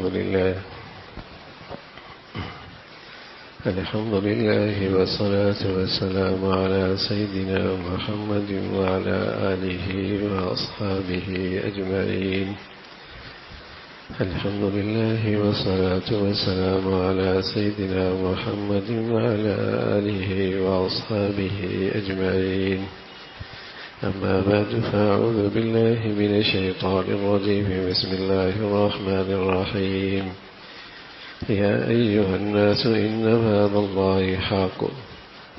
الحمد لله والصلاة والسلام على سيدنا محمد وعلى آله وأصحابه أجمعين. الحمد لله والصلاة والسلام على سيدنا محمد وعلى آله وأصحابه أجمعين. أما بعد فأعوذ بالله من الشيطان الرجيم. بسم الله الرحمن الرحيم. يا أيها الناس إن وعد الله حق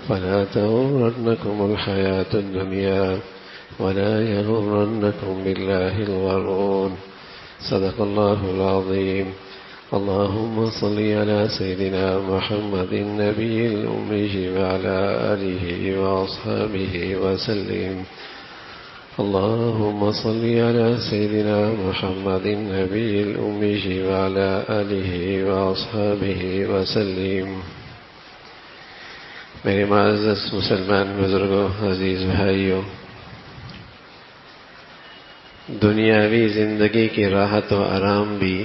فلا تغرنكم الحياة الدنيا ولا يغرنكم بالله الغرور. صدق الله العظيم. اللهم صل على سيدنا محمد النبي الأمي وعلى آله وأصحابه وسلم. اللهم صل على سيدنا محمد النبي الأمي وعلى آله وأصحابه وسلم. میرے معزز مسلمان بزرگوں، عزیز بھائیوں، دنیاوی زندگی کی راحت و آرام بھی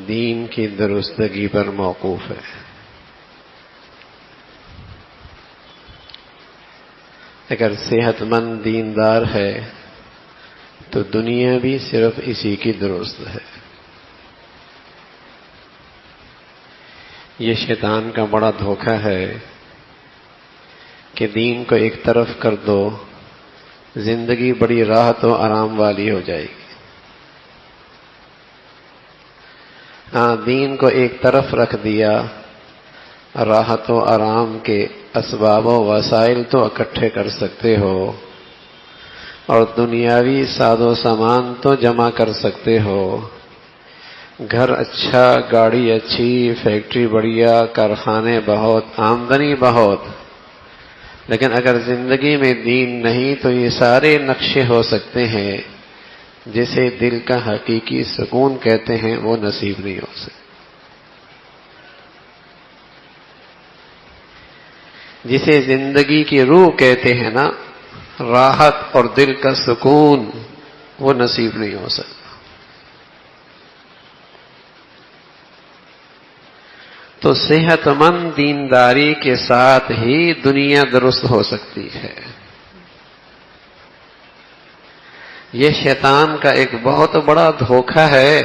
دین کی درستگی پر موقوف ہے. اگر صحت مند دیندار ہے تو دنیا بھی صرف اسی کی درست ہے. یہ شیطان کا بڑا دھوکہ ہے کہ دین کو ایک طرف کر دو، زندگی بڑی راحت و آرام والی ہو جائے گی. ہاں، دین کو ایک طرف رکھ دیا، راحت و آرام کے اسباب و وسائل تو اکٹھے کر سکتے ہو اور دنیاوی ساز و سامان تو جمع کر سکتے ہو. گھر اچھا، گاڑی اچھی، فیکٹری بڑھیا، کارخانے بہت، آمدنی بہت، لیکن اگر زندگی میں دین نہیں تو یہ سارے نقشے ہو سکتے ہیں، جسے دل کا حقیقی سکون کہتے ہیں وہ نصیب نہیں ہو سکتا. جسے زندگی کی روح کہتے ہیں نا، راحت اور دل کا سکون، وہ نصیب نہیں ہو سکتا. تو صحت مند دینداری کے ساتھ ہی دنیا درست ہو سکتی ہے. یہ شیطان کا ایک بہت بڑا دھوکہ ہے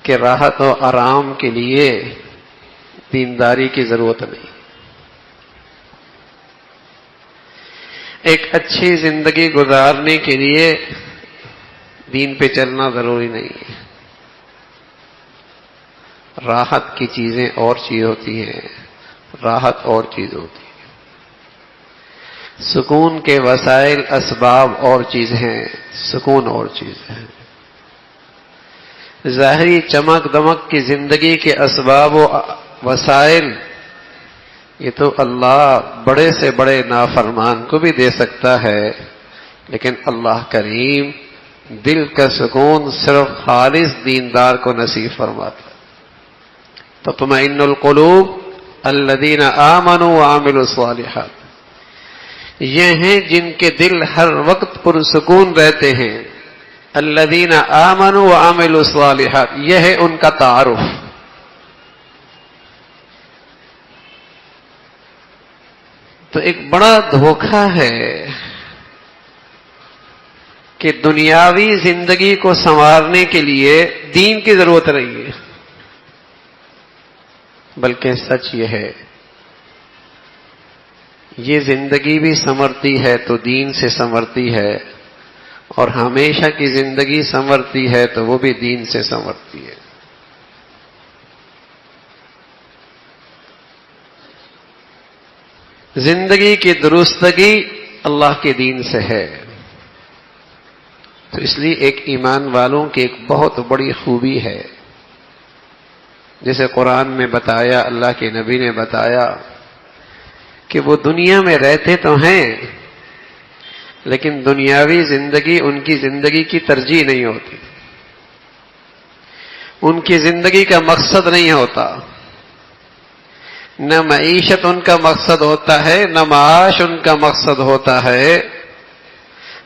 کہ راحت و آرام کے لیے دینداری کی ضرورت نہیں. ایک اچھی زندگی گزارنے کے لیے دین پہ چلنا ضروری نہیں ہے. راحت کی چیزیں اور چیز ہوتی ہیں، راحت اور چیز ہوتی ہے. سکون کے وسائل اسباب اور چیز ہیں، سکون اور چیز ہے. ظاہری چمک دمک کی زندگی کے اسباب و وسائل یہ تو اللہ بڑے سے بڑے نافرمان کو بھی دے سکتا ہے، لیکن اللہ کریم دل کا سکون صرف خالص دیندار کو نصیب فرماتا ہے. تطمئن القلوب الذین آمنوا وعملوا الصالحات، یہ ہیں جن کے دل ہر وقت پرسکون رہتے ہیں. الذین آمنوا وعملوا الصالحات، یہ ہے ان کا تعارف. تو ایک بڑا دھوکہ ہے کہ دنیاوی زندگی کو سنوارنے کے لیے دین کی ضرورت نہیں ہے، بلکہ سچ یہ ہے یہ زندگی بھی سنورتی ہے تو دین سے سنورتی ہے، اور ہمیشہ کی زندگی سنورتی ہے تو وہ بھی دین سے سنورتی ہے. زندگی کی درستگی اللہ کے دین سے ہے. تو اس لیے ایک ایمان والوں کی ایک بہت بڑی خوبی ہے، جیسے قرآن میں بتایا، اللہ کے نبی نے بتایا کہ وہ دنیا میں رہتے تو ہیں لیکن دنیاوی زندگی ان کی زندگی کی ترجیح نہیں ہوتی، ان کی زندگی کا مقصد نہیں ہوتا. نہ معیشت ان کا مقصد ہوتا ہے، نہ معاش ان کا مقصد ہوتا ہے،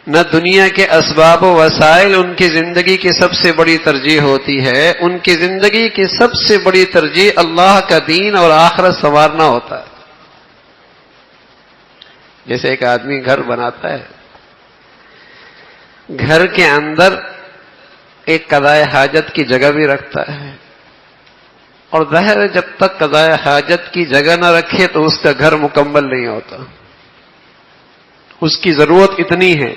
نہ دنیا کے اسباب و وسائل ان کی زندگی کی سب سے بڑی ترجیح ہوتی ہے. ان کی زندگی کی سب سے بڑی ترجیح اللہ کا دین اور آخرت سنوارنا ہوتا ہے. جیسے ایک آدمی گھر بناتا ہے، گھر کے اندر ایک قضائے حاجت کی جگہ بھی رکھتا ہے، اور ظاہر ہے جب تک قضائے حاجت کی جگہ نہ رکھے تو اس کا گھر مکمل نہیں ہوتا. اس کی ضرورت اتنی ہے،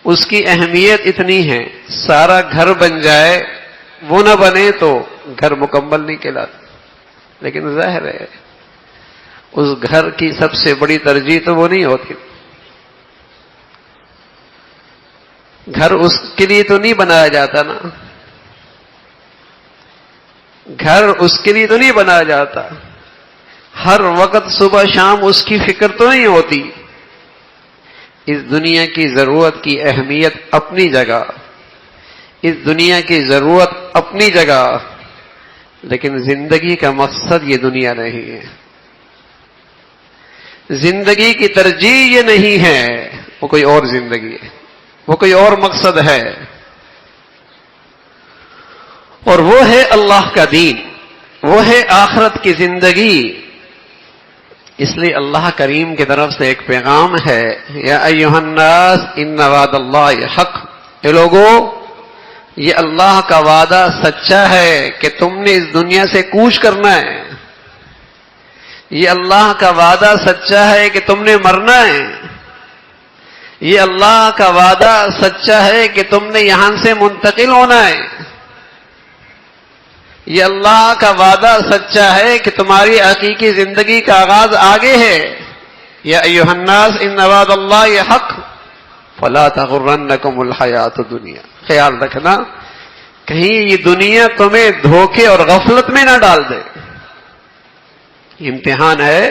اس کی اہمیت اتنی ہے، سارا گھر بن جائے وہ نہ بنے تو گھر مکمل نہیں کہلاتا. لیکن ظاہر ہے اس گھر کی سب سے بڑی ترجیح تو وہ نہیں ہوتی. گھر اس کے لیے تو نہیں بنایا جاتا نا، گھر اس کے لیے تو نہیں بنایا جاتا. ہر وقت صبح شام اس کی فکر تو نہیں ہوتی. اس دنیا کی ضرورت کی اہمیت اپنی جگہ، اس دنیا کی ضرورت اپنی جگہ، لیکن زندگی کا مقصد یہ دنیا نہیں ہے. زندگی کی ترجیح یہ نہیں ہے، وہ کوئی اور زندگی ہے، وہ کوئی اور مقصد ہے، اور وہ ہے اللہ کا دین، وہ ہے آخرت کی زندگی. اس لیے اللہ کریم کی طرف سے ایک پیغام ہے، یا ایھا الناس ان وعد اللہ حق. اے لوگو، یہ اللہ کا وعدہ سچا ہے کہ تم نے اس دنیا سے کوچ کرنا ہے. یہ اللہ کا وعدہ سچا ہے کہ تم نے مرنا ہے. یہ اللہ کا وعدہ سچا ہے کہ تم نے یہاں سے منتقل ہونا ہے. یہ اللہ کا وعدہ سچا ہے کہ تمہاری حقیقی زندگی کا آغاز آگے ہے. یا ایھا الناس ان وعد اللہ حق فلا تغرنکم الحیات الدنیا. خیال رکھنا کہیں یہ دنیا تمہیں دھوکے اور غفلت میں نہ ڈال دے. امتحان ہے،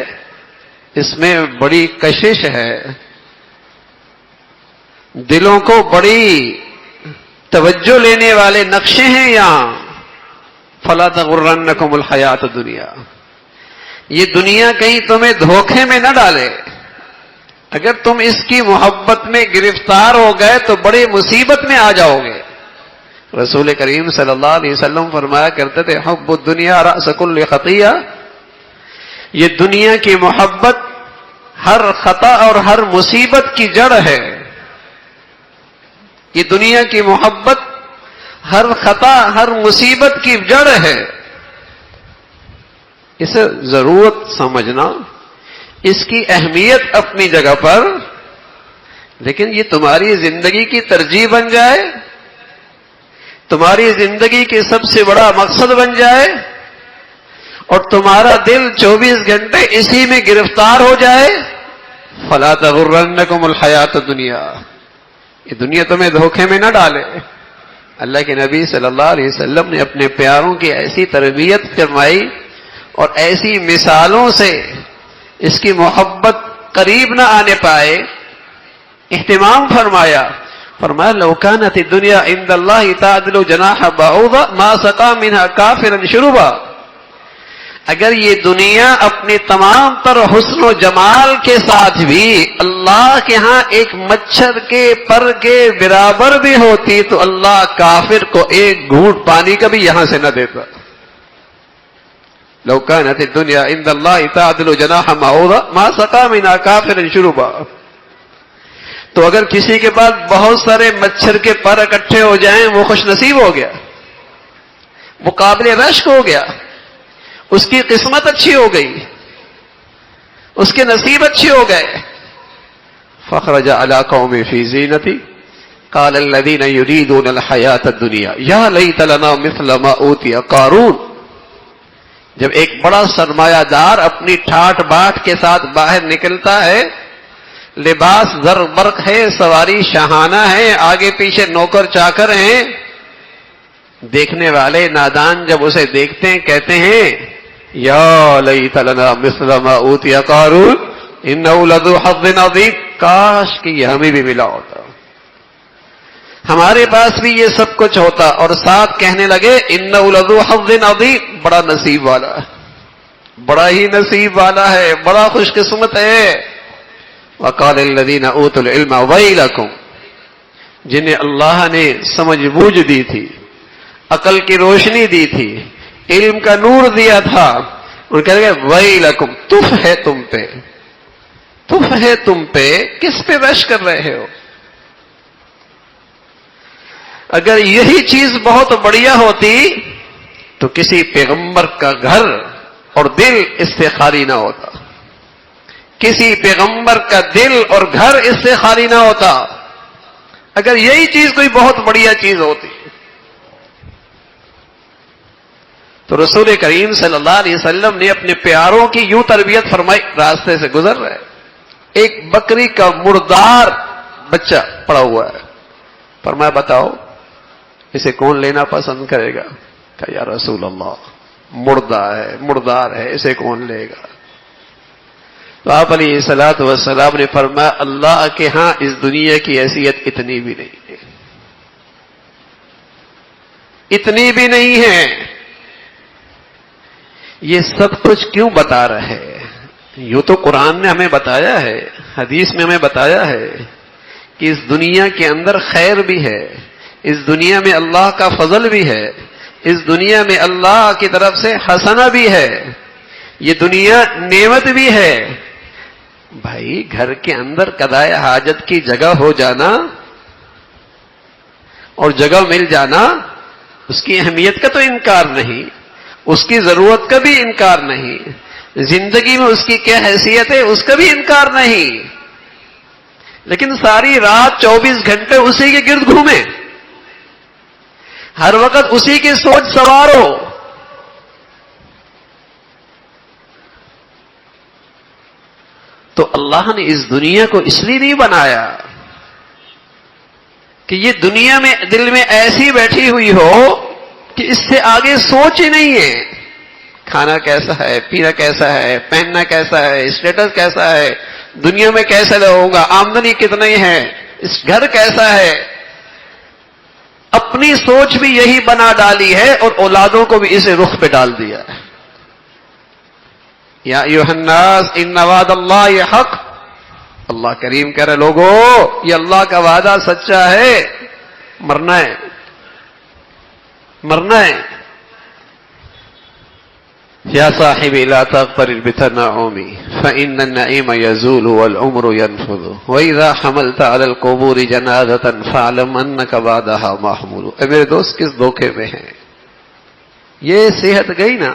اس میں بڑی کشش ہے، دلوں کو بڑی توجہ لینے والے نقشے ہیں یہاں. فلا تغرنکم الحیات الدنیا. یہ دنیا کہیں تمہیں دھوکے میں نہ ڈالے. اگر تم اس کی محبت میں گرفتار ہو گئے تو بڑی مصیبت میں آ جاؤ گے. رسول کریم صلی اللہ علیہ وسلم فرمایا کرتے تھے، حب الدنیا رأس کل خطیہ. یہ دنیا کی محبت ہر خطا اور ہر مصیبت کی جڑ ہے. یہ دنیا کی محبت ہر خطا ہر مصیبت کی جڑ ہے. اسے ضرورت سمجھنا، اس کی اہمیت اپنی جگہ پر، لیکن یہ تمہاری زندگی کی ترجیح بن جائے، تمہاری زندگی کے سب سے بڑا مقصد بن جائے، اور تمہارا دل 24 گھنٹے اسی میں گرفتار ہو جائے. فلا تغرنکم الحیات الدنیا. یہ دنیا تمہیں دھوکے میں نہ ڈالے. اللہ کے نبی صلی اللہ علیہ وسلم نے اپنے پیاروں کی ایسی تربیت فرمائی اور ایسی مثالوں سے اس کی محبت قریب نہ آنے پائے، اہتمام فرمایا. فرمایا لو كانت الدنيا عند الله تعدل جناح بعوضة ما سقى منها كافرا شربا. اگر یہ دنیا اپنی تمام تر حسن و جمال کے ساتھ بھی اللہ کے ہاں ایک مچھر کے پر کے برابر بھی ہوتی تو اللہ کافر کو ایک گھونٹ پانی کا بھی یہاں سے نہ دیتا. لو كانت الدنيا عند الله تعدل جناح بعوضة ما سقى منها كافرا شربا. تو اگر کسی کے پاس بہت سارے مچھر کے پر اکٹھے ہو جائیں وہ خوش نصیب ہو گیا، وہ قابل رشک ہو گیا، اس کی قسمت اچھی ہو گئی، اس کے نصیب اچھے ہو گئے. فخرج على قوم في زینتی قال الذين يريدون الحیاة الدنیا یا لیت لنا مثل ما اوتی قارون. جب ایک بڑا سرمایہ دار اپنی ٹھاٹ باٹ کے ساتھ باہر نکلتا ہے، لباس زر برق ہے، سواری شاہانہ ہے، آگے پیچھے نوکر چاکر ہیں، دیکھنے والے نادان جب اسے دیکھتے ہیں کہتے ہیں یا لیت لنا مثل ما اوتی قارون انہ لذو حظ عظیم. کاش کہ یہ ہمیں بھی ملا ہوتا، ہمارے پاس بھی یہ سب کچھ ہوتا. اور ساتھ کہنے لگے انہ لذو حظ عظیم، بڑا نصیب والا ہے، بڑا ہی نصیب والا ہے، بڑا خوش قسمت ہے. وقال الذین اوتوا العلم ویلکم، جنہیں اللہ نے سمجھ بوجھ دی تھی، عقل کی روشنی دی تھی، علم کا نور دیا تھا، ان کہہ رہے ویلکم، تف ہے تم پہ، تف ہے تم پہ، کس پہ رش کر رہے ہو؟ اگر یہی چیز بہت بڑھیا ہوتی تو کسی پیغمبر کا گھر اور دل اس سے خالی نہ ہوتا، کسی پیغمبر کا دل اور گھر اس سے خالی نہ ہوتا، اگر یہی چیز کوئی بہت بڑھیا چیز ہوتی۔ تو رسول کریم صلی اللہ علیہ وسلم نے اپنے پیاروں کی یوں تربیت فرمائی، راستے سے گزر رہے، ایک بکری کا مردار بچہ پڑا ہوا ہے، فرمایا بتاؤ اسے کون لینا پسند کرے گا؟ کہ یا رسول اللہ مردار ہے، اسے کون لے گا؟ تو آپ علیہ الصلوۃ والسلام نے فرمایا اللہ کے ہاں اس دنیا کی حیثیت اتنی بھی نہیں ہے، اتنی بھی نہیں ہے۔ یہ سب کچھ کیوں بتا رہے ہیں؟ یوں تو قرآن نے ہمیں بتایا ہے، حدیث میں ہمیں بتایا ہے کہ اس دنیا کے اندر خیر بھی ہے، اس دنیا میں اللہ کا فضل بھی ہے، اس دنیا میں اللہ کی طرف سے حسنہ بھی ہے، یہ دنیا نعمت بھی ہے۔ بھائی گھر کے اندر قضاء حاجت کی جگہ ہو جانا اور جگہ مل جانا، اس کی اہمیت کا تو انکار نہیں، اس کی ضرورت کا بھی انکار نہیں، زندگی میں اس کی کیا حیثیت ہے اس کا بھی انکار نہیں، لیکن ساری رات 24 گھنٹے اسی کے گرد گھومے، ہر وقت اسی کی سوچ سوار ہو۔ تو اللہ نے اس دنیا کو اس لیے نہیں بنایا کہ یہ دنیا میں دل میں ایسی بیٹھی ہوئی ہو کہ اس سے آگے سوچ ہی نہیں ہے، کھانا کیسا ہے، پینا کیسا ہے، پہننا کیسا ہے، اسٹیٹس کیسا ہے، دنیا میں کیسے رہوں گا، آمدنی کتنی ہے، اس گھر کیسا ہے، اپنی سوچ بھی یہی بنا ڈالی ہے اور اولادوں کو بھی اسے رخ پہ ڈال دیا ہے۔ یا ایھا الناس ان وعد اللہ حق، اللہ کریم کہہ رہے لوگو یہ اللہ کا وعدہ سچا ہے، مرنا ہے، مرنا ہے۔ یا صاحبی لا تغترر بتنعم فإن النعيم يزول والعمر ينفذ وإذا حملت على القبور جنازة فاعلم أنك بعدها محمول۔ اے میرے دوست کس دھوکے میں ہیں؟ یہ صحت گئی نا،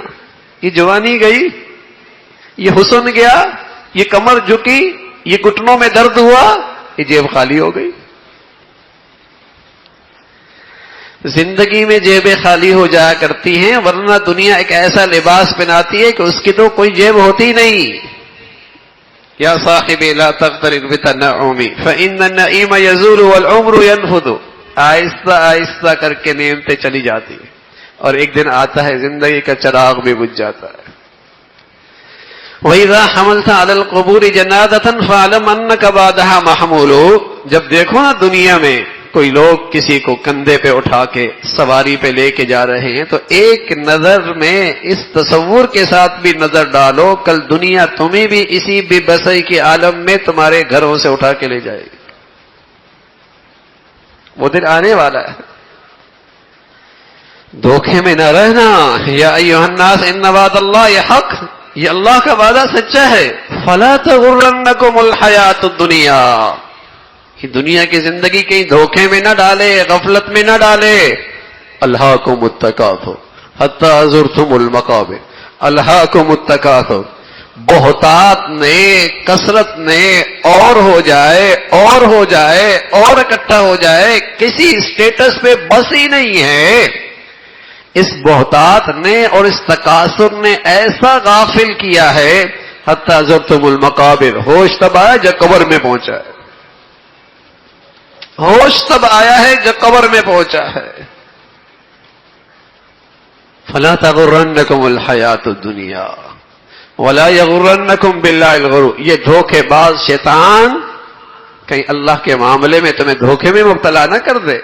یہ جوانی گئی، یہ حسن گیا، یہ کمر جھکی، یہ گھٹنوں میں درد ہوا، یہ جیب خالی ہو گئی۔ زندگی میں جیبیں خالی ہو جایا کرتی ہیں، ورنہ دنیا ایک ایسا لباس پہناتی ہے کہ اس کی تو کوئی جیب ہوتی نہیں۔ یا صاحبی لا تغترر بتنعم فإن النعيم يزول والعمر ينفذ، آہستہ آہستہ کر کے نعمتیں چلی جاتی ہیں اور ایک دن آتا ہے زندگی کا چراغ بھی بجھ جاتا ہے۔ وَإِذَا حَمَلْتَ عَلَى الْقُبُورِ جَنَازَةً فَاعْلَمْ أَنَّكَ بَعْدَهَا مَحْمُولٌ۔ جب دیکھو نا دنیا میں کوئی لوگ کسی کو کندھے پہ اٹھا کے سواری پہ لے کے جا رہے ہیں تو ایک نظر میں اس تصور کے ساتھ بھی نظر ڈالو کل دنیا تمہیں بھی اسی بے بسی کے عالم میں تمہارے گھروں سے اٹھا کے لے جائے گی، وہ دن آنے والا ہے۔ دھوکے میں نہ رہنا۔ یا ایھا الناس ان وعد اللہ حق، یہ اللہ کا وعدہ سچا ہے۔ فلا تغرنکم الحیات الدنیا، یہ دنیا کی زندگی کہیں دھوکے میں نہ ڈالے، غفلت میں نہ ڈالے۔ الہاکم التکاثر حتی زرتم المقابر، الہاکم التکاثر، بہتات نے، کثرت نے اور ہو جائے اور ہو جائے اور اکٹھا ہو جائے، کسی اسٹیٹس پہ بس ہی نہیں ہے۔ اس بہتات نے اور اس تکاثر نے ایسا غافل کیا ہے، حتی زرتم المقابر، ہوش تب آیا جب قبر میں پہنچا ہے، ہوش تب آیا ہے جب قبر میں پہنچا ہے۔ فلا تغرنکم الحیات الدنیا ولا یغرنکم باللہ الغرور، یہ دھوکے باز شیطان کہیں اللہ کے معاملے میں تمہیں دھوکے میں مبتلا نہ کر دے۔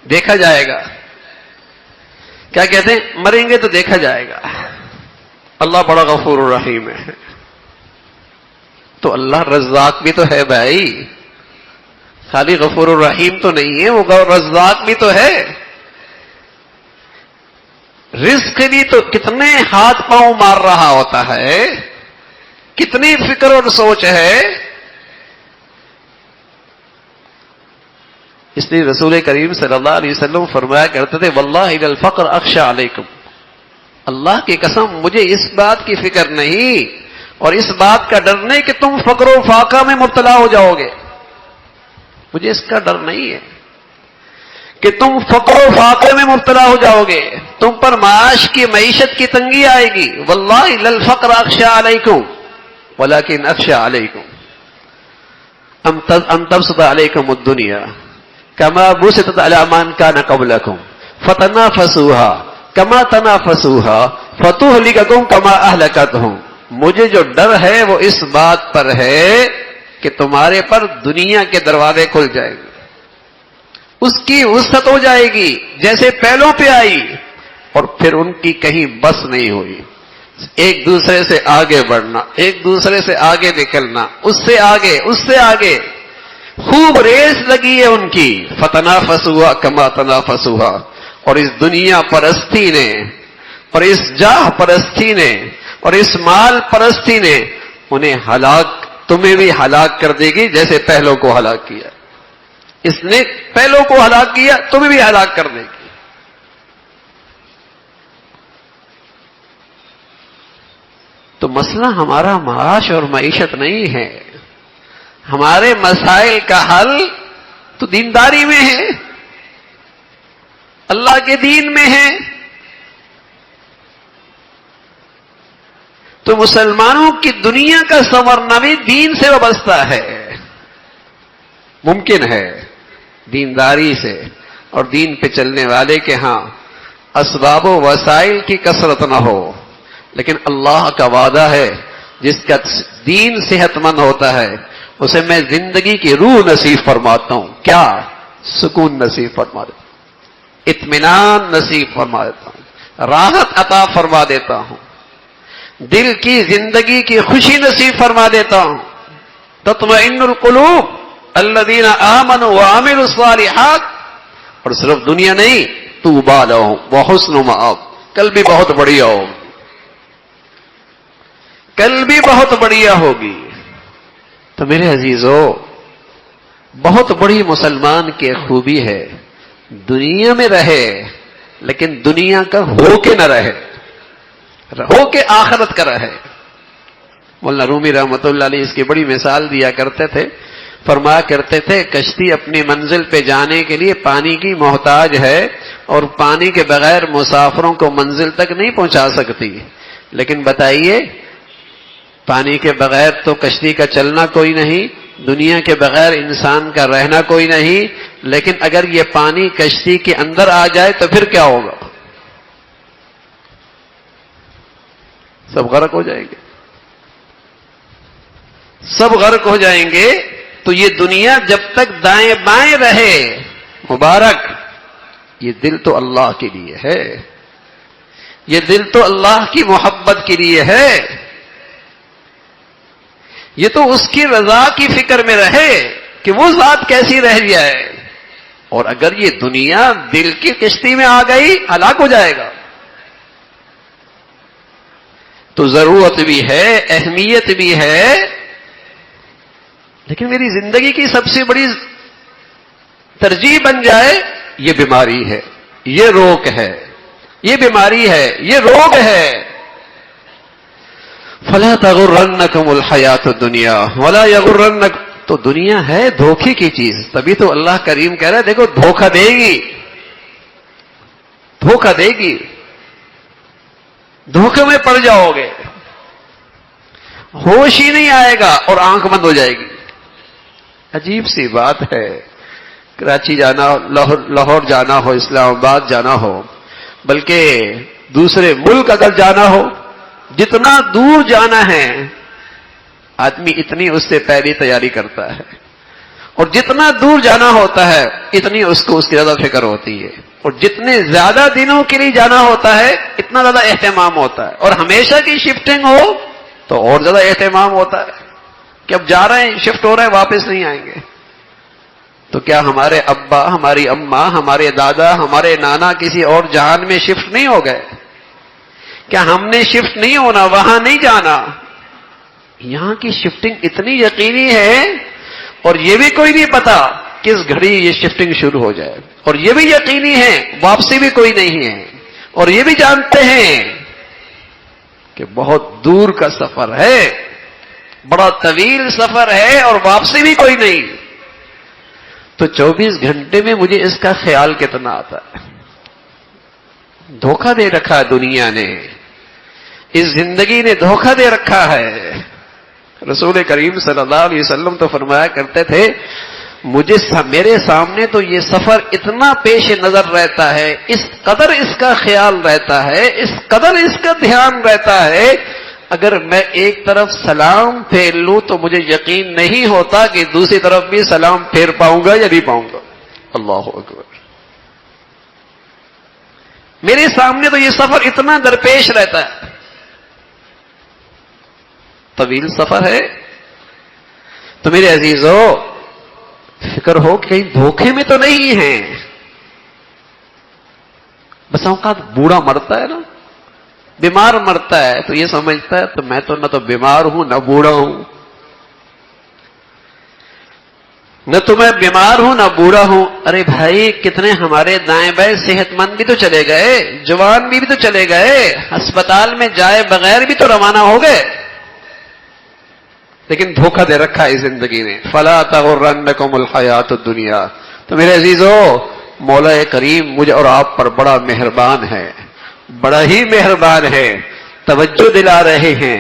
دیکھا جائے گا، کیا کہتے ہیں، مریں گے تو دیکھا جائے گا۔ اللہ بڑا غفور الرحیم ہے، تو اللہ رزاق بھی تو ہے بھائی، خالی غفور الرحیم تو نہیں ہے، وہ رزاق بھی تو ہے. رزق بھی تو کتنے ہاتھ پاؤں مار رہا ہوتا ہے، کتنی فکر اور سوچ ہے. اس لیے رسول کریم صلی اللہ علیہ وسلم فرمایا کرتے تھے واللہ اذا الفقر اخشى علیکم، اللہ کی قسم مجھے اس بات کی فکر نہیں اور اس بات کا ڈر نہیں کہ تم فقر و فاقہ میں مبتلا ہو جاؤ گے، مجھے اس کا ڈر نہیں ہے کہ تم فقر و فاقے میں مبتلا ہو جاؤ گے، تم پر معاش کی معیشت کی تنگی آئے گی. واللہ لا الفقر اخشى علیکم ولکن اخشى علیکم ان تبسط علیکم الدنیا کما بسطت علی من کان قبلکم فتنافسوها کما تنافسوها فتهلککم کما اهلکتهم. مجھے جو ڈر ہے وہ اس بات پر ہے کہ تمہارے پر دنیا کے دروازے کھل جائیں گے، اس کی وسعت ہو جائے گی جیسے پہلوں پہ آئی، اور پھر ان کی کہیں بس نہیں ہوئی. ایک دوسرے سے آگے بڑھنا، ایک دوسرے سے آگے نکلنا، اس سے آگے اس سے آگے، خوب ریس لگی ہے ان کی. فتنافسوا کما تنافسوا. اور اس دنیا پرستی نے اور اس جاہ پرستی نے اور اس مال پرستی نے انہیں تمہیں بھی ہلاک کر دے گی جیسے پہلوں کو ہلاک کیا. اس نے پہلوں کو ہلاک کیا، تمہیں بھی ہلاک کر دے گی. تو مسئلہ ہمارا معاش اور معیشت نہیں ہے، ہمارے مسائل کا حل تو دینداری میں ہے، اللہ کے دین میں ہے. تو مسلمانوں کی دنیا کا سنورنا بھی دین سے وابستہ ہے، ممکن ہے دینداری سے اور دین پہ چلنے والے کے ہاں اسباب و وسائل کی کثرت نہ ہو، لیکن اللہ کا وعدہ ہے جس کا دین صحت مند ہوتا ہے اسے میں زندگی کی روح نصیب فرماتا ہوں. کیا؟ سکون نصیب فرما دیتا ہوں، اطمینان نصیب فرما دیتا ہوں، راحت عطا فرما دیتا ہوں، دل کی زندگی کی خوشی نصیب فرما دیتا ہوں. تطمئن القلوب الذین آمنوا وعملوا الصالحات. اور صرف دنیا نہیں، طوبی لہم وحسن مآب. کل بھی بہت بڑھیا ہوگی، کل بھی بہت بڑھیا ہوگی. تو میرے عزیزو، بہت بڑی مسلمان کی خوبی ہے دنیا میں رہے لیکن دنیا کا ہو کے نہ رہے، ہو کے آخرت کا رہے. مولانا رومی رحمۃ اللہ علیہ اس کی بڑی مثال دیا کرتے تھے، فرمایا کرتے تھے کشتی اپنی منزل پہ جانے کے لیے پانی کی محتاج ہے اور پانی کے بغیر مسافروں کو منزل تک نہیں پہنچا سکتی. لیکن بتائیے پانی کے بغیر تو کشتی کا چلنا کوئی نہیں، دنیا کے بغیر انسان کا رہنا کوئی نہیں، لیکن اگر یہ پانی کشتی کے اندر آ جائے تو پھر کیا ہوگا؟ سب غرق ہو جائیں گے، سب غرق ہو جائیں گے. تو یہ دنیا جب تک دائیں بائیں رہے مبارک، یہ دل تو اللہ کے لیے ہے، یہ دل تو اللہ کی محبت کے لیے ہے، یہ تو اس کی رضا کی فکر میں رہے کہ وہ ذات کیسی رہ جائے. اور اگر یہ دنیا دل کی کشتی میں آ گئی ہلاک ہو جائے گا. تو ضرورت بھی ہے، اہمیت بھی ہے، لیکن میری زندگی کی سب سے بڑی ترجیح بن جائے یہ بیماری ہے، یہ روگ ہے، یہ بیماری ہے، یہ روگ ہے. فلا تغرنکم الحیات الدنیا ولا یغرنکم. تو دنیا ہے دھوکے کی چیز، تبھی تو اللہ کریم کہہ رہا ہے دیکھو دھوکہ دے گی، دھوکہ دے گی، دھوکے میں پڑ جاؤ گے، ہوش ہی نہیں آئے گا اور آنکھ بند ہو جائے گی. عجیب سی بات ہے، کراچی جانا ہو، لاہور جانا ہو، اسلام آباد جانا ہو، بلکہ دوسرے ملک اگر جانا ہو، جتنا دور جانا ہے آدمی اتنی اس سے پہلی تیاری کرتا ہے، اور جتنا دور جانا ہوتا ہے اتنی اس کو اس کی زیادہ فکر ہوتی ہے، اور جتنے زیادہ دنوں کے لیے جانا ہوتا ہے اتنا زیادہ اہتمام ہوتا ہے، اور ہمیشہ کی شفٹنگ ہو تو اور زیادہ اہتمام ہوتا ہے. کہ اب جا رہے ہیں، شفٹ ہو رہے ہیں، واپس نہیں آئیں گے. تو کیا ہمارے ابا، ہماری اماں، ہمارے دادا، ہمارے نانا کسی اور جہان میں شفٹ نہیں ہو گئے؟ کیا ہم نے شفٹ نہیں ہونا، وہاں نہیں جانا؟ یہاں کی شفٹنگ اتنی یقینی ہے، اور یہ بھی کوئی نہیں پتا کس گھڑی یہ شفٹنگ شروع ہو جائے. اور یہ بھی یقینی ہے واپسی بھی کوئی نہیں ہے. اور یہ بھی جانتے ہیں کہ بہت دور کا سفر ہے، بڑا طویل سفر ہے، اور واپسی بھی کوئی نہیں. تو 24 گھنٹے میں مجھے اس کا خیال کتنا آتا ہے؟ دھوکہ دے رکھا ہے دنیا نے، اس زندگی نے دھوکہ دے رکھا ہے. رسول کریم صلی اللہ علیہ وسلم تو فرمایا کرتے تھے، میرے سامنے تو یہ سفر اتنا پیش نظر رہتا ہے، اس قدر اس کا خیال رہتا ہے، اس قدر اس کا دھیان رہتا ہے، اگر میں ایک طرف سلام پھیر لوں تو مجھے یقین نہیں ہوتا کہ دوسری طرف بھی سلام پھیر پاؤں گا یا نہیں پاؤں گا. اللہ اکبر. میرے سامنے تو یہ سفر اتنا درپیش رہتا ہے. طویل سفر ہے. تو میرے عزیزو، فکر ہو کہ کہیں دھوکے میں تو نہیں ہیں. بس اوقات بوڑھا مرتا ہے نا، بیمار مرتا ہے تو یہ سمجھتا ہے تو میں تو نہ تو بیمار ہوں نہ بوڑھا ہوں، نہ تو میں بیمار ہوں نہ بوڑھا ہوں. ارے بھائی، کتنے ہمارے دائیں بائیں صحت مند بھی تو چلے گئے، جوان بھی تو چلے گئے، اسپتال میں جائے بغیر بھی تو روانہ ہو گئے. لیکن دھوکہ دے رکھا ہے زندگی نے. فلا تغرنکم الحیات الدنیا. تو میرے عزیزو، مولا کریم مجھے اور آپ پر بڑا مہربان ہے، بڑا ہی مہربان ہے. توجہ دلا رہے ہیں،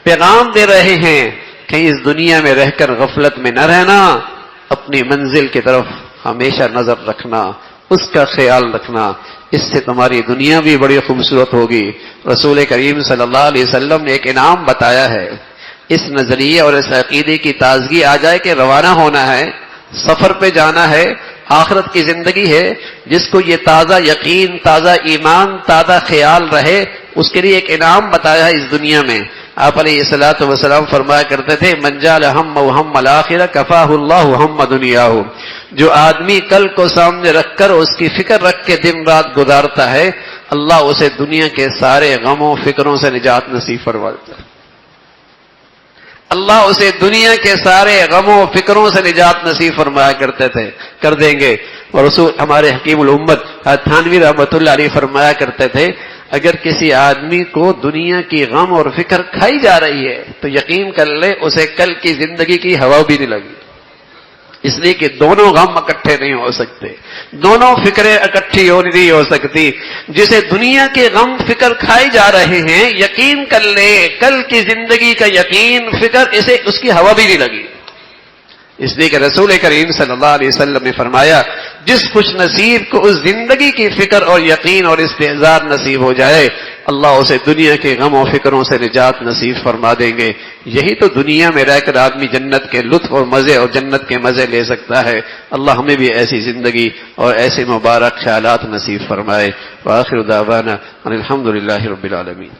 پیغام دے رہے ہیں، کہیں اس دنیا میں رہ کر غفلت میں نہ رہنا، اپنی منزل کی طرف ہمیشہ نظر رکھنا، اس کا خیال رکھنا. اس سے تمہاری دنیا بھی بڑی خوبصورت ہوگی. رسول کریم صلی اللہ علیہ وسلم نے ایک انعام بتایا ہے. اس نظریے اور اس عقیدے کی تازگی آ جائے کہ روانہ ہونا ہے، سفر پہ جانا ہے، آخرت کی زندگی ہے. جس کو یہ تازہ یقین، تازہ ایمان، تازہ خیال رہے، اس کے لیے ایک انعام بتایا ہے اس دنیا میں. آپ علیہ الصلوۃ والسلام فرمایا کرتے تھے، من جعل ہمہ ہم الآخرہ کفاہ اللہ ہم دنیاہ. جو آدمی کل کو سامنے رکھ کر اس کی فکر رکھ کے دن رات گزارتا ہے، اللہ اسے دنیا کے سارے غموں فکروں سے نجات نصیب فرماتا ہے. اللہ اسے دنیا کے سارے غموں فکروں سے نجات نصیب فرمایا کرتے تھے، کر دیں گے. اور رسول ہمارے حکیم الامت تھانوی رحمۃ اللہ علیہ فرمایا کرتے تھے، اگر کسی آدمی کو دنیا کی غم اور فکر کھائی جا رہی ہے تو یقین کر لے اسے کل کی زندگی کی ہوا بھی نہیں لگی. اس لیے کہ دونوں غم اکٹھے نہیں ہو سکتے، دونوں فکریں اکٹھی نہیں ہو سکتی. جسے دنیا کے غم فکر کھائے جا رہے ہیں، یقین کر لے کل کی زندگی کا یقین فکر اسے اس کی ہوا بھی نہیں لگی. اس لیے کہ رسول کریم صلی اللہ علیہ وسلم نے فرمایا، جس خوش نصیب کو اس زندگی کی فکر اور یقین اور استعزار نصیب ہو جائے، اللہ اسے دنیا کے غم و فکروں سے نجات نصیب فرما دیں گے. یہی تو دنیا میں رہ کر آدمی جنت کے لطف اور مزے اور جنت کے مزے لے سکتا ہے. اللہ ہمیں بھی ایسی زندگی اور ایسے مبارک خیالات نصیب فرمائے. وآخر دعوانا ان الحمد للہ رب العالمین.